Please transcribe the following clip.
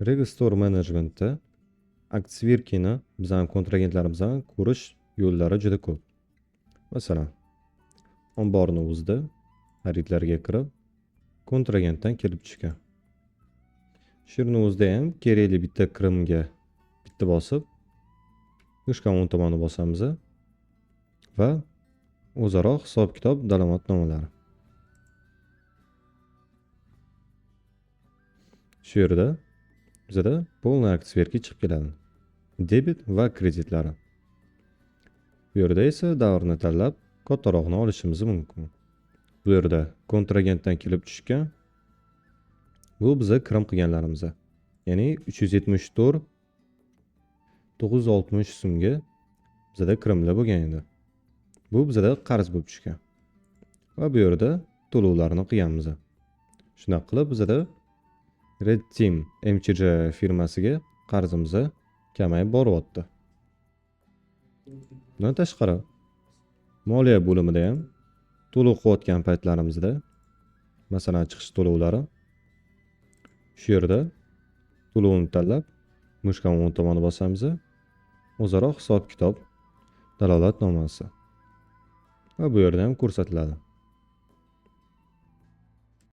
Register Management'da aktverkini bizning kontragentlarimizdan ko'rish yo'llari juda ko'p. Masalan, omborni o'zida xaridlarga kirib, kontragentdan kelib tushgan. Shu yerni o'zida ham kerakli bitta kirimga bitta bosib, mushkan o'ng tomonni bosamiz va o'zaro hisob-kitob dalomatnomalari. Shu yerda bizda полный aktverki chiqib keladi. Debit va kreditlari. Bu yerda esa davrni tanlab, kattarog'ini olishimiz mumkin. Bu yerda kontragentdan kelib tushgan. Bu biza kirim qilganlarimiz. Ya'ni 374 960 so'mga bizda kirimlar bo'lgan edi. Bu bizda qarz bo'lib tushgan. Va bu yerda to'lovlarni qilganmiz. Shunaqa qilib bizda Red Team MCJ firmasiga qarzimiz kamayib boryapti. Bundan tashqari, moliya bo'limida ham to'lov qilayotgan paytlarimizda, masalan, chiqish to'lovlari, shu yerda to'lovni tanlab, mushkan o'ng tomonni bosamiz, o'zaro hisob-kitob dalolatnomasi. Va bu yerda ham ko'rsatiladi.